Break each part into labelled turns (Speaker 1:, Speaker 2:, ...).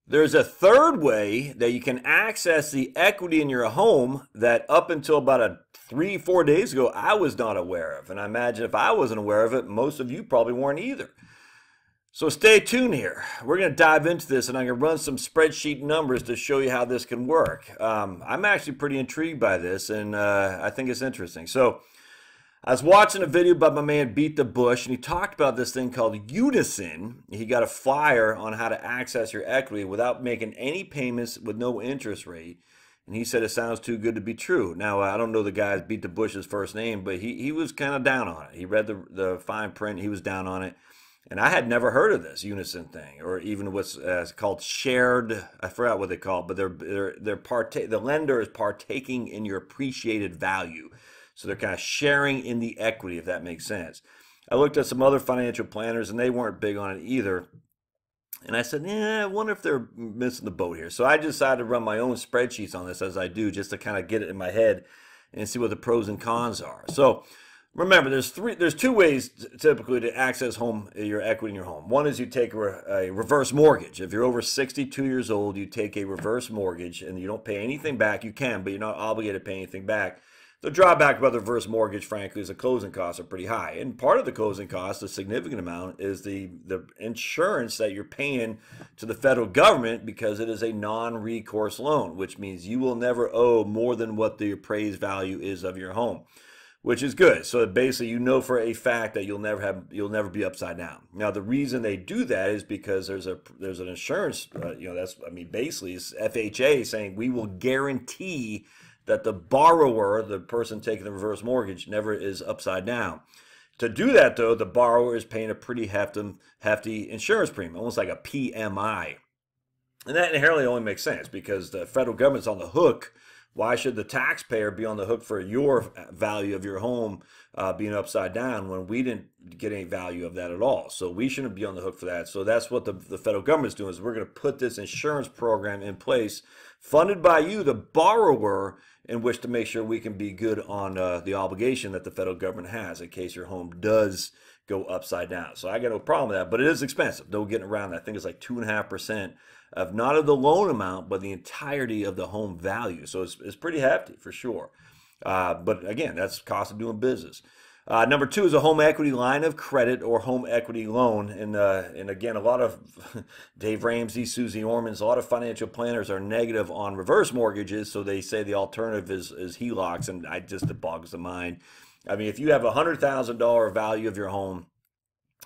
Speaker 1: There's a third way that you can access the equity in your home that up until about 3-4 days ago, I was not aware of. And I imagine if I wasn't aware of it, most of you probably weren't either. So stay tuned here. We're going to dive into this, and I'm going to run some spreadsheet numbers to show you how this can work. I'm actually pretty intrigued by this, and I think it's interesting. So I was watching a video by my man Beat the Bush, and he talked about this thing called Unison. He got a flyer on how to access your equity without making any payments with no interest rate. And he said it sounds too good to be true. Now, I don't know the guy Beat the Bush's first name, but he was kind of down on it. He read the fine print. He was down on it. And I had never heard of this Unison thing, or even what's called shared. I forgot what they call it, but the lender is partaking in your appreciated value. So they're kind of sharing in the equity, if that makes sense. I looked at some other financial planners, and they weren't big on it either. And I said, yeah, I wonder if they're missing the boat here. So I decided to run my own spreadsheets on this, as I do, just to kind of get it in my head and see what the pros and cons are. So remember, there's two ways typically to access your equity in your home. One is you take a reverse mortgage. If you're over 62 years old, you take a reverse mortgage, and you don't pay anything back. You can, but you're not obligated to pay anything back. The drawback about the reverse mortgage, frankly, is the closing costs are pretty high. And part of the closing cost, a significant amount, is the insurance that you're paying to the federal government, because it is a non-recourse loan, which means you will never owe more than what the appraised value is of your home, which is good. So basically, you know for a fact that you'll never be upside down. Now, the reason they do that is because there's an insurance, basically it's FHA saying we will guarantee that the borrower, the person taking the reverse mortgage, never is upside down. To do that, though, the borrower is paying a pretty hefty insurance premium, almost like a PMI. And that inherently only makes sense because the federal government's on the hook. Why should the taxpayer be on the hook for your value of your home being upside down when we didn't get any value of that at all? So we shouldn't be on the hook for that. So that's what the federal government's doing, is we're going to put this insurance program in place, funded by you, the borrower, in which to make sure we can be good on the obligation that the federal government has in case your home does go upside down. So I got no problem with that, but it is expensive. No getting around that. I think it's like 2.5% of not of the loan amount, but the entirety of the home value. So it's pretty hefty for sure. But again, that's the cost of doing business. Number two is a home equity line of credit or home equity loan. And again, a lot of Dave Ramsey, Susie Orman's, a lot of financial planners are negative on reverse mortgages. So they say the alternative is HELOCs, and it bogs the mind. I mean, if you have a $100,000 value of your home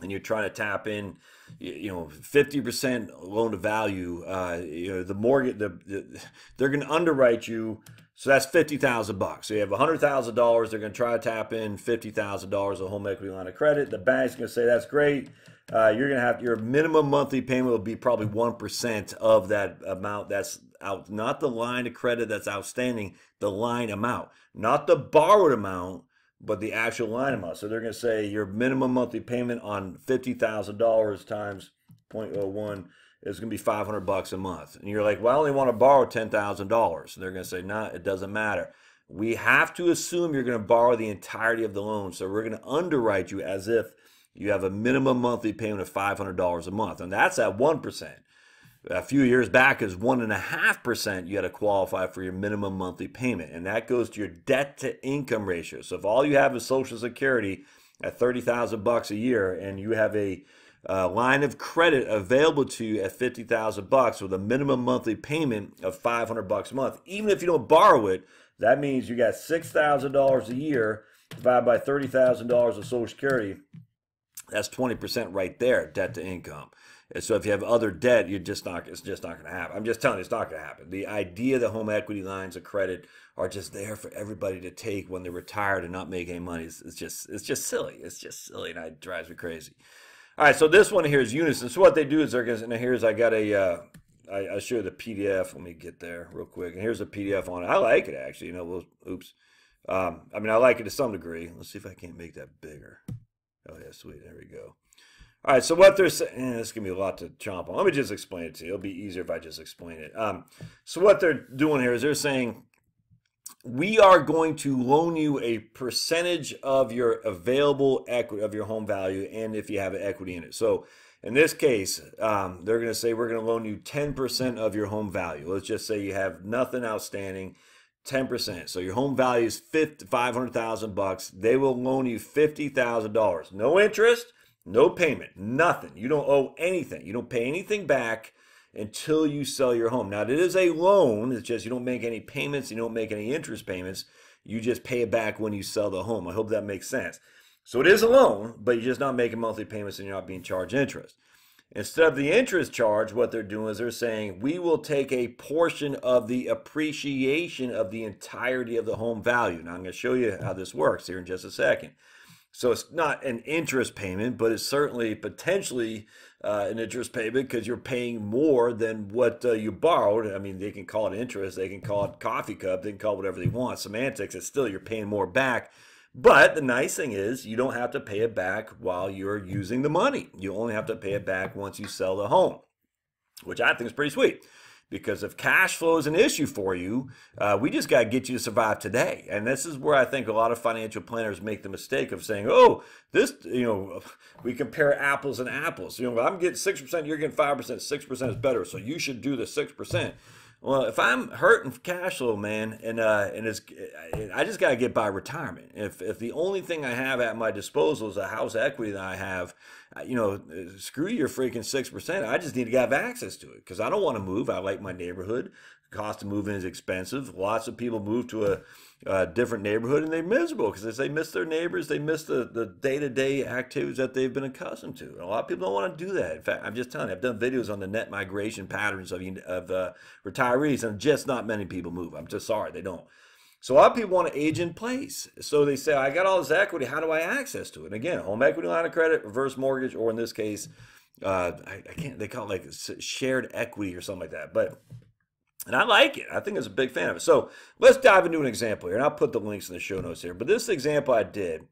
Speaker 1: and you're trying to tap in, 50% loan to value, the mortgage, they're going to underwrite you. So that's $50,000. So you have $100,000. They're going to try to tap in $50,000 of home equity line of credit. The bank's going to say that's great. You're going to have your minimum monthly payment will be probably 1% of that amount that's out, not the line of credit that's outstanding, the line amount, not the borrowed amount, but the actual line amount. So they're going to say your minimum monthly payment on $50,000 times 0.01 is going to be $500 a month. And you're like, well, I only want to borrow $10,000. They're going to say, nah, it doesn't matter. We have to assume you're going to borrow the entirety of the loan. So we're going to underwrite you as if you have a minimum monthly payment of $500 a month. And that's at 1%. A few years back is 1.5%. You had to qualify for your minimum monthly payment. And that goes to your debt to income ratio. So if all you have is Social Security at $30,000 a year, and you have a line of credit available to you at $50,000 with a minimum monthly payment of $500 a month, even if you don't borrow it, that means you got $6,000 a year divided by $30,000 of Social Security. That's 20% right there, debt to income. And so if you have other debt, it's just not going to happen. I'm just telling you, it's not going to happen. The idea that home equity lines of credit are just there for everybody to take when they're retired and not make any money, it's just silly. It's just silly, and it drives me crazy. All right, so this one here is Unison. So what they do is they're going to, and here's, I got I'll show you the PDF. Let me get there real quick. And here's a PDF on it. I like it, actually. Oops. I like it to some degree. Let's see if I can't make that bigger. Oh, yeah, sweet. There we go. All right, so what they're saying, this is going to be a lot to chomp on. Let me just explain it to you. It'll be easier if I just explain it. So what they're doing here is they're saying, we are going to loan you a percentage of your available equity of your home value, and if you have equity in it. So In this case, they're going to say we're going to loan you 10% of your home value. Let's just say you have nothing outstanding, 10%. So your home value is $500,000. They will loan you $50,000. No interest, no payment, nothing. You don't owe anything. You don't pay anything back until you sell your home. Now, it is a loan. It's just you don't make any payments. You don't make any interest payments. You just pay it back when you sell the home. I hope that makes sense. So it is a loan, but you're just not making monthly payments and you're not being charged interest. Instead of the interest charge, what they're doing is they're saying, we will take a portion of the appreciation of the entirety of the home value. Now, I'm going to show you how this works here in just a second. So it's not an interest payment, but it's certainly potentially an interest payment because you're paying more than what you borrowed. I mean, they can call it interest. They can call it coffee cup. They can call it whatever they want. Semantics, it's still you're paying more back. But the nice thing is you don't have to pay it back while you're using the money. You only have to pay it back once you sell the home, which I think is pretty sweet. Because if cash flow is an issue for you, we just got to get you to survive today. And this is where I think a lot of financial planners make the mistake of saying, oh, this, we compare apples and apples. I'm getting 6%, you're getting 5%, 6% is better. So you should do the 6%. Well, if I'm hurting cash flow, man, and I just got to get by retirement. If the only thing I have at my disposal is a house equity that I have, screw your freaking 6%. I just need to have access to it because I don't want to move. I like my neighborhood. The cost of moving is expensive. Lots of people move to a different neighborhood and they're miserable because they miss their neighbors. They miss the day-to-day activities that they've been accustomed to. And a lot of people don't want to do that. In fact, I'm just telling you, I've done videos on the net migration patterns of retirees, and just not many people move. I'm just sorry, they don't. So a lot of people want to age in place. So they say, I got all this equity. How do I access to it? And again, home equity line of credit, reverse mortgage, or in this case, I can't, they call it like shared equity or something like that. And I like it. I think I'm a big fan of it. So let's dive into an example here. And I'll put the links in the show notes here. But this example I did.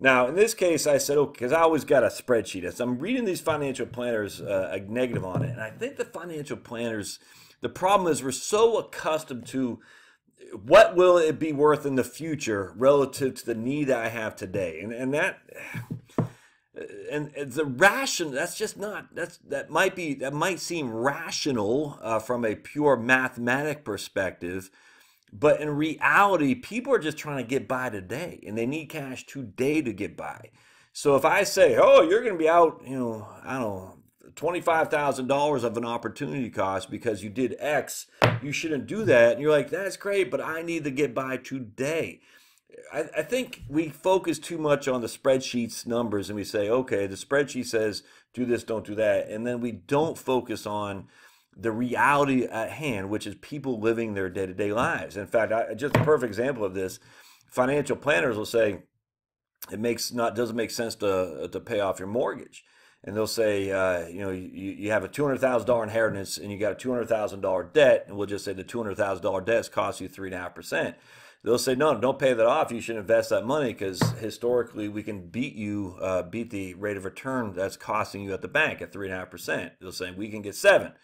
Speaker 1: Now, in this case, I said, okay, because I always got a spreadsheet. As I'm reading these financial planners, a negative on it. And I think the financial planners, the problem is we're so accustomed to what will it be worth in the future relative to the need I have today. And that... And the ration, that's just not, that might seem rational from a pure mathematic perspective, but in reality, people are just trying to get by today and they need cash today to get by. So if I say, oh, you're going to be out, I don't know, $25,000 of an opportunity cost because you did X, you shouldn't do that. And you're like, that's great, but I need to get by today. I think we focus too much on the spreadsheet's numbers and we say, okay, the spreadsheet says do this, don't do that. And then we don't focus on the reality at hand, which is people living their day-to-day lives. In fact, just a perfect example of this, financial planners will say it doesn't make sense to pay off your mortgage. And they'll say, you have a $200,000 inheritance and you got a $200,000 debt, and we'll just say the $200,000 debt costs you 3.5%. They'll say, no, don't pay that off. You should invest that money because historically we can beat the rate of return that's costing you at the bank at 3.5%. They'll say we can get 7%.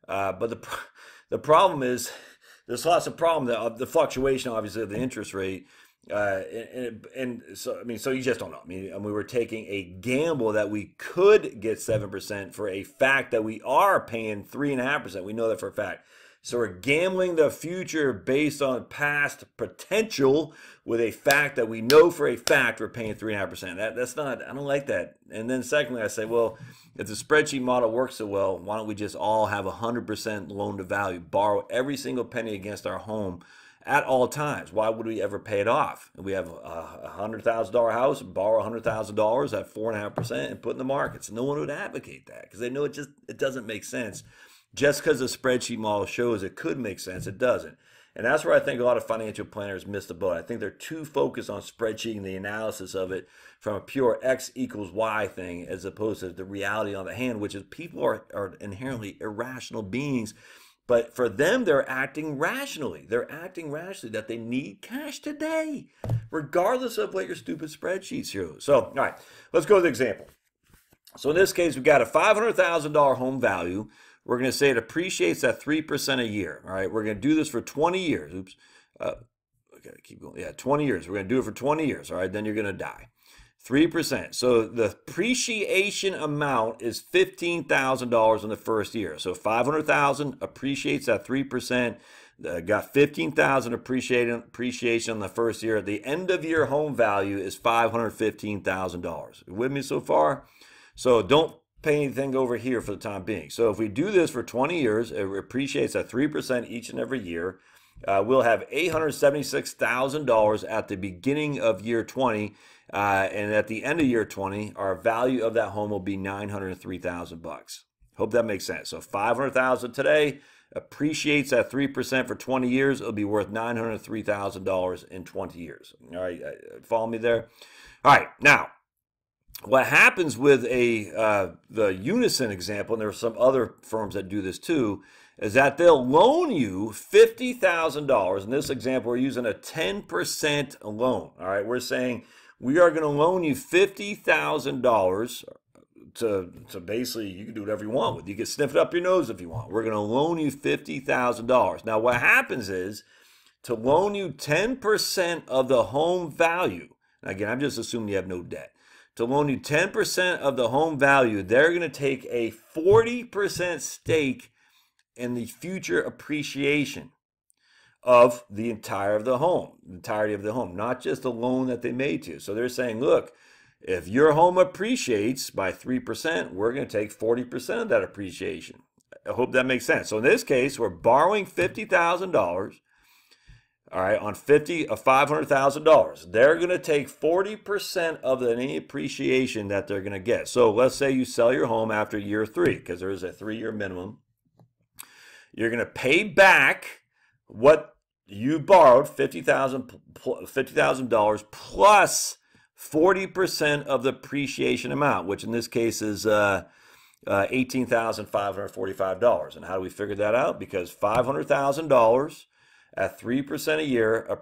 Speaker 1: But the problem is there's lots of problem. The fluctuation, obviously, of the interest rate. And so you just don't know. We were taking a gamble that we could get 7% for a fact that we are paying 3.5%. We know that for a fact. So we're gambling the future based on past potential with a fact that we know for a fact we're paying 3.5%. That's not, I don't like that. And then secondly, I say, well, if the spreadsheet model works so well, why don't we just all have 100% loan to value, borrow every single penny against our home at all times? Why would we ever pay it off? We have a $100,000 house, borrow $100,000 at 4.5% and put in the markets. No one would advocate that because they know it doesn't make sense. Just because the spreadsheet model shows it could make sense, it doesn't. And that's where I think a lot of financial planners miss the boat. I think they're too focused on spreadsheeting the analysis of it from a pure X equals Y thing as opposed to the reality on the hand, which is people are inherently irrational beings. But for them, they're acting rationally. They're acting rationally that they need cash today, regardless of what your stupid spreadsheets show. So, all right, let's go to the example. So in this case, we've got a $500,000 home value. We're going to say it appreciates at 3% a year. All right, we're going to do this for 20 years. Oops. Okay, keep going. Yeah, 20 years. We're going to do it for 20 years. All right, then you're going to die. 3%. So the appreciation amount is $15,000 in the first year. So $500,000 appreciates at 3%. Got $15,000 appreciation in the first year. The end of year home value is $515,000. With me so far? So don't pay anything over here for the time being. So if we do this for 20 years, it appreciates at 3% each and every year. We'll have $876,000 at the beginning of year 20, and at the end of year 20, our value of that home will be $903,000. Hope that makes sense. So $500,000 today appreciates at 3% for 20 years. It'll be worth $903,000 in 20 years. All right, follow me there. All right, now what happens with the Unison example, and there are some other firms that do this too, is that they'll loan you $50,000. In this example, we're using a 10% loan. All right, we're saying we are going to loan you $50,000 to basically, you can do whatever you want with. You can sniff it up your nose if you want. We're going to loan you $50,000. Now, what happens is to loan you 10% of the home value. Again, I'm just assuming you have no debt. To loan you 10% of the home value, they're going to take a 40% stake in the future appreciation of the entirety of the home, not just the loan that they made to you. So they're saying, look, if your home appreciates by 3%, we're going to take 40% of that appreciation. I hope that makes sense. So in this case, we're borrowing $50,000, all right, on $500,000. They're going to take 40% of any appreciation that they're going to get. So let's say you sell your home after year 3, because there is a 3-year minimum. You're going to pay back what you borrowed, $50,000 plus 40% of the appreciation amount, which in this case is $18,545. And how do we figure that out? Because $500,000 at 3% a year,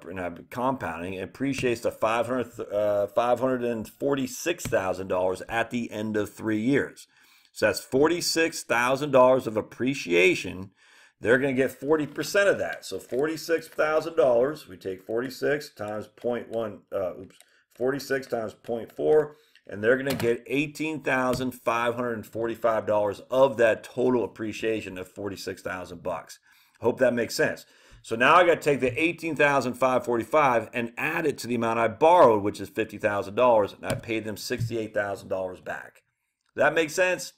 Speaker 1: compounding, appreciates to $546,000 at the end of 3 years. So that's $46,000 of appreciation. They're going to get 40% of that. So $46,000, we take 46 times 46 times 0.4, and they're going to get $18,545 of that total appreciation of $46,000. Hope that makes sense. So now I got to take the $18,545 and add it to the amount I borrowed, which is $50,000, and I paid them $68,000 back. That makes sense?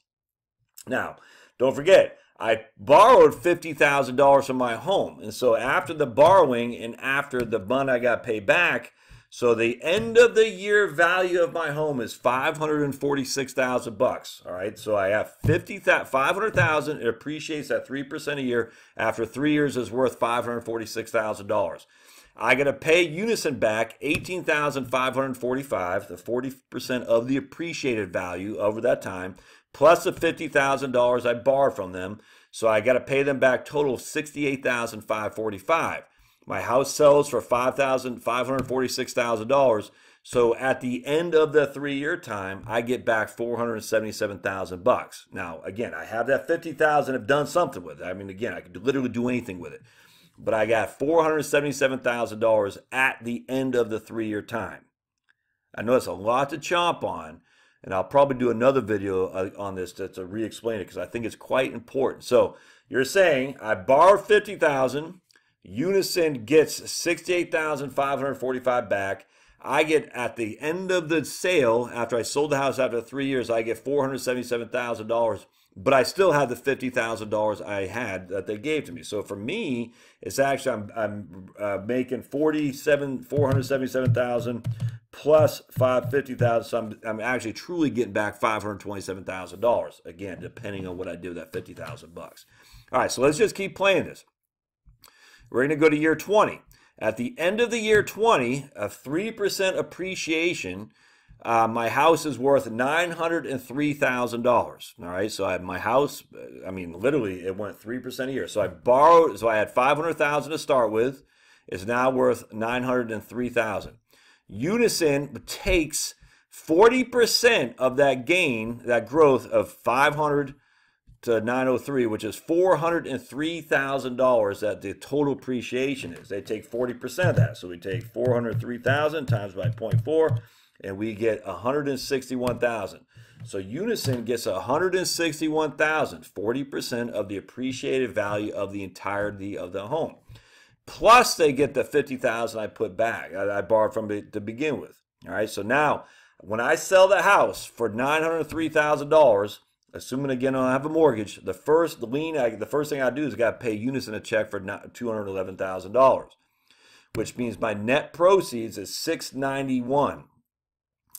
Speaker 1: Now, don't forget, I borrowed $50,000 from my home. And so after the borrowing and after the money I got paid back, so the end of the year value of my home is $546,000. All right, so I have $500,000. It appreciates at 3% a year. After 3 years, is worth $546,000. I got to pay Unison back $18,545, the 40% of the appreciated value over that time, plus the $50,000 I borrowed from them. So I got to pay them back total of $68,545. My house sells for $546,000. So at the end of the 3-year time, I get back $477,000. Now, again, I have that $50,000. I've done something with it. I mean, again, I could literally do anything with it. But I got $477,000 at the end of the 3-year time. I know it's a lot to chomp on, and I'll probably do another video on this to re-explain it because I think it's quite important. So you're saying I borrowed $50,000. Unison gets $68,545 back. I get, at the end of the sale, after I sold the house after 3 years, I get $477,000, but I still have the $50,000 I had that they gave to me. So for me, it's actually, I'm making $477,000 plus $50,000. So I'm actually truly getting back $527,000, again, depending on what I do with that $50,000 bucks. All right, so let's just keep playing this. We're going to go to year 20. At the end of the year 20, a 3% appreciation, my house is worth $903,000. All right, so I have my house, I mean, literally, it went 3% a year. So I borrowed, so I had $500,000 to start with. It's now worth $903,000. Unison takes 40% of that gain, that growth of 500 to 903, which is $403,000 that the total appreciation is. They take 40% of that. So we take 403,000 times by 0.4, and we get 161,000. So Unison gets 161,000, 40% of the appreciated value of the entirety of the home. Plus they get the 50,000 I put back. I borrowed from it to begin with. All right. So now when I sell the house for $903,000, assuming again I don't have a mortgage, the first thing I do is I got to pay Unison a check for $211,000, which means my net proceeds is $691.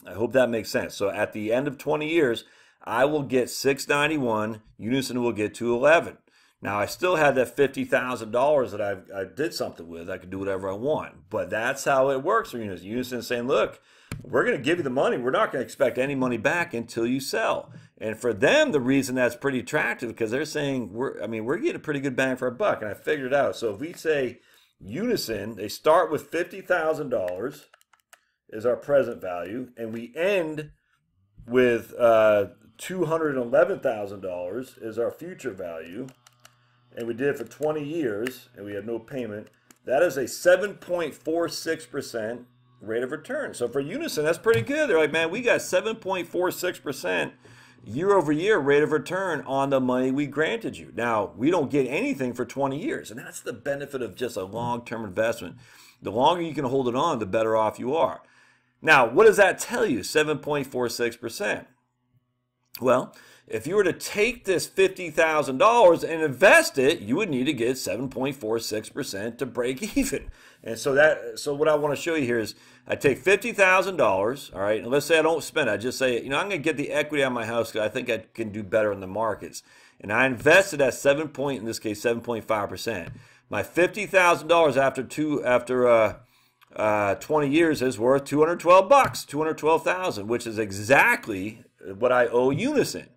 Speaker 1: I hope that makes sense. So at the end of 20 years, I will get $691. Unison will get $211. Now I still had that $50,000 that I did something with. I could do whatever I want, but that's how it works for Unison. Unison is saying, look, we're going to give you the money. We're not going to expect any money back until you sell. And for them, the reason that's pretty attractive because they're saying we're getting a pretty good bang for our buck. And I figured it out. So if we say Unison, they start with $50,000 is our present value, and we end with $211,000 is our future value, and we did it for 20 years, and we have no payment. That is a 7.46% rate of return. So for Unison, that's pretty good. They're like, man, we got 7.46% year-over-year rate of return on the money we granted you. Now, we don't get anything for 20 years, and that's the benefit of just a long-term investment. The longer you can hold it on, the better off you are. Now, what does that tell you, 7.46%? Well, if you were to take this $50,000 and invest it, you would need to get 7.46% to break even. And so what I want to show you here is I take $50,000, all right, and let's say I don't spend it. I just say, I'm going to get the equity on my house because I think I can do better in the markets. And I invested at in this case, 7.5%. My $50,000 after 20 years is worth $212, $212,000, which is exactly what I owe Unison.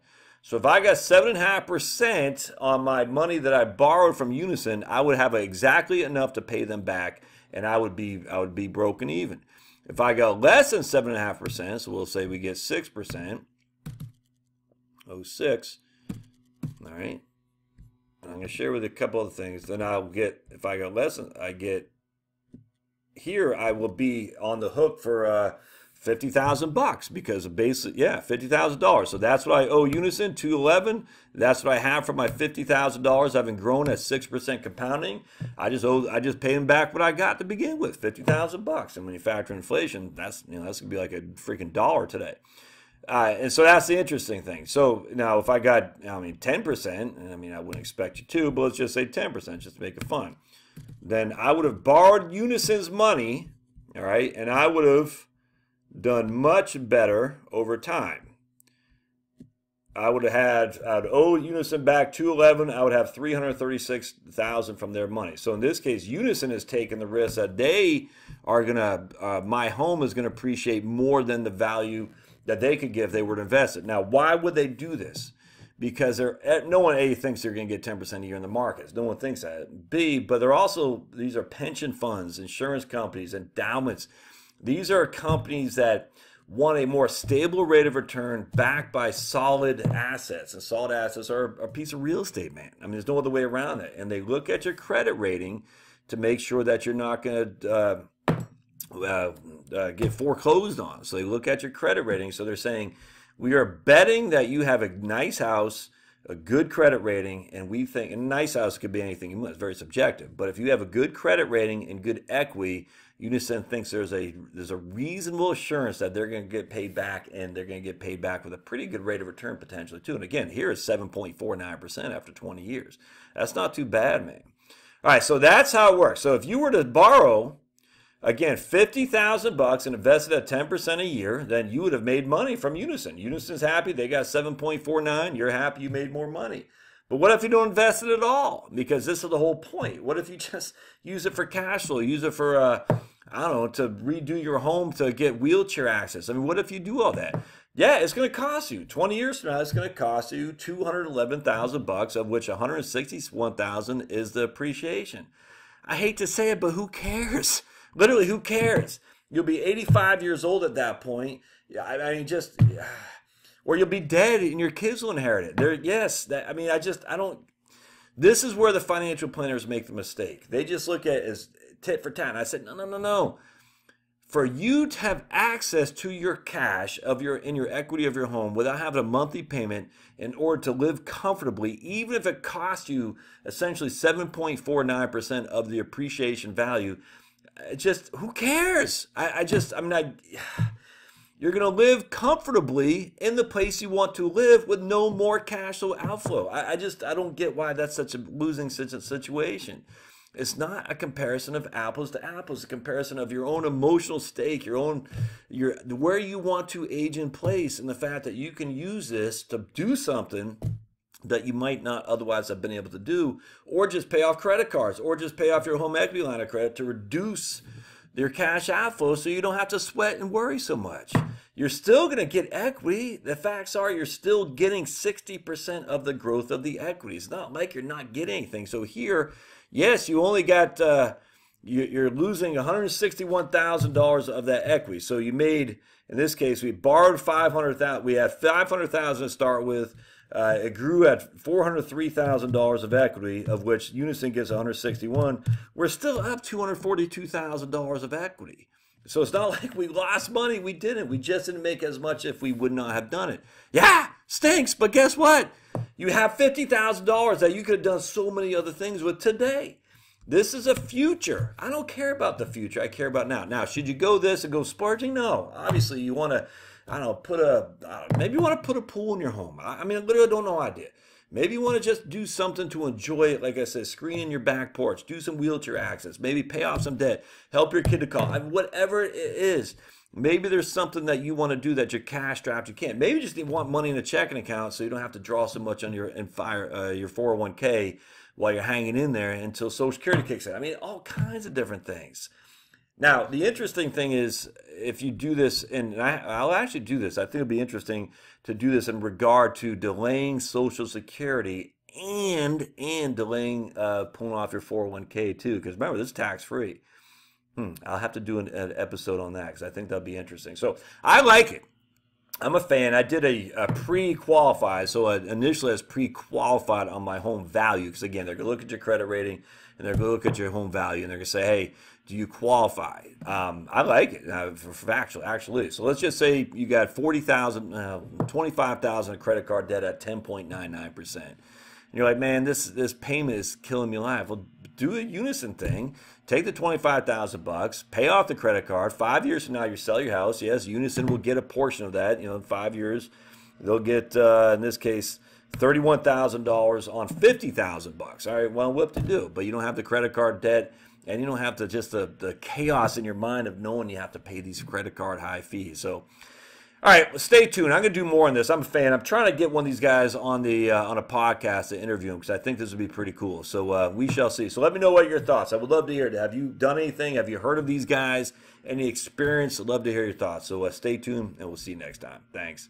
Speaker 1: So if I got 7.5% on my money that I borrowed from Unison, I would have exactly enough to pay them back, and I would be broken even. If I got less than 7.5%, so we'll say we get 6%, 06, all right. I'm going to share with you a couple of things. Then I'll get, if I got less than, here I will be on the hook for $50,000 because of $50,000. So that's what I owe Unison, $211. That's what I have for my $50,000. I've been growing at 6% compounding. I just pay them back what I got to begin with, $50,000. And when you factor inflation, that's that's gonna be like a freaking dollar today. And so that's the interesting thing. So now if I got 10%, and I wouldn't expect you to, but let's just say 10% just to make it fun. Then I would have borrowed Unison's money, all right, and I would have done much better over time. I'd owe Unison back $211. I would have $336,000 from their money. So in this case, Unison is taking the risk that they are gonna, my home is gonna appreciate more than the value that they could give if they were to invest it. Now, why would they do this? Because no one A thinks they're going to get 10% a year in the markets. No one thinks that. B, but these are pension funds, insurance companies, endowments. These are companies that want a more stable rate of return backed by solid assets. And solid assets are a piece of real estate, man. There's no other way around it. And they look at your credit rating to make sure that you're not going to get foreclosed on. So they look at your credit rating. So they're saying, we are betting that you have a nice house, a good credit rating, and we think a nice house could be anything. It's very subjective. But if you have a good credit rating and good equity, Unison thinks there's a reasonable assurance that they're going to get paid back, and they're going to get paid back with a pretty good rate of return potentially too. And again, here is 7.49% after 20 years. That's not too bad, man. All right, so that's how it works. So if you were to borrow, again, $50,000 and invested at 10% a year, then you would have made money from Unison. Unison's happy. They got 7.49. You're happy you made more money. But what if you don't invest it at all? Because this is the whole point. What if you just use it for cash flow? Use it for, to redo your home to get wheelchair access. What if you do all that? Yeah, it's going to cost you. 20 years from now, it's going to cost you $211,000, of which $161,000 is the appreciation. I hate to say it, but who cares? Literally, who cares? You'll be 85 years old at that point. Or you'll be dead and your kids will inherit it. This is where the financial planners make the mistake. They just look at it as tit for tat. And I said, no. for you to have access to your cash in your equity of your home without having a monthly payment in order to live comfortably, even if it costs you essentially 7.49% of the appreciation value, just who cares? You're going to live comfortably in the place you want to live with no more cash flow outflow. I don't get why that's such a losing situation. It's not a comparison of apples to apples. It's a comparison of your own emotional stake, where you want to age in place, and the fact that you can use this to do something that you might not otherwise have been able to do, or just pay off credit cards, or just pay off your home equity line of credit to reduce your cash outflow so you don't have to sweat and worry so much. You're still going to get equity. The facts are you're still getting 60% of the growth of the equity. It's not like you're not getting anything. So here, yes, you only got, you're losing $161,000 of that equity. So you made, in this case, we borrowed $500,000. We had $500,000 to start with. It grew at $403,000 of equity, of which Unison gets $161,000. We're still up $242,000 of equity. So it's not like we lost money. We didn't. We just didn't make as much if we would not have done it. Yeah, stinks, but guess what? You have $50,000 that you could have done so many other things with today. This is a future. I don't care about the future. I care about now. Now, should you go this and go splurging? No. Obviously, you want to, I don't know, maybe you want to put a pool in your home. I mean, I literally don't know idea. Maybe you want to just do something to enjoy it. Like I said, screen in your back porch, do some wheelchair access, maybe pay off some debt, help your kid to college. I mean, whatever it is. Maybe there's something that you want to do that you're cash strapped. You can't. Maybe you just want money in a checking account so you don't have to draw so much on your 401k while you're hanging in there until Social Security kicks in. I mean, all kinds of different things. Now, the interesting thing is, if you do this, and I'll actually do this, I think it'll be interesting to do this in regard to delaying Social Security and delaying pulling off your 401k too, because remember, this is tax-free. I'll have to do an episode on that because I think that'll be interesting. So I like it. I'm a fan. I did a pre-qualified, so initially I was pre-qualified on my home value because, again, they're going to look at your credit rating and they're going to look at your home value and they're going to say, hey, do you qualify? I like it for actually. So let's just say you got $40,000, $25,000 of credit card debt at 10.99%. And you're like, man, this payment is killing me alive. Well, do a Unison thing. Take the $25,000, pay off the credit card. 5 years from now, you sell your house. Yes, Unison will get a portion of that. In 5 years, they'll get, in this case, $31,000 on $50,000. All right, well, what to do? But you don't have the credit card debt, and you don't have to just the chaos in your mind of knowing you have to pay these credit card high fees. So, all right, well, stay tuned. I'm going to do more on this. I'm a fan. I'm trying to get one of these guys on a podcast to interview him because I think this would be pretty cool. So we shall see. So let me know what your thoughts. I would love to hear it. Have you done anything? Have you heard of these guys? Any experience? I'd love to hear your thoughts. So stay tuned, and we'll see you next time. Thanks.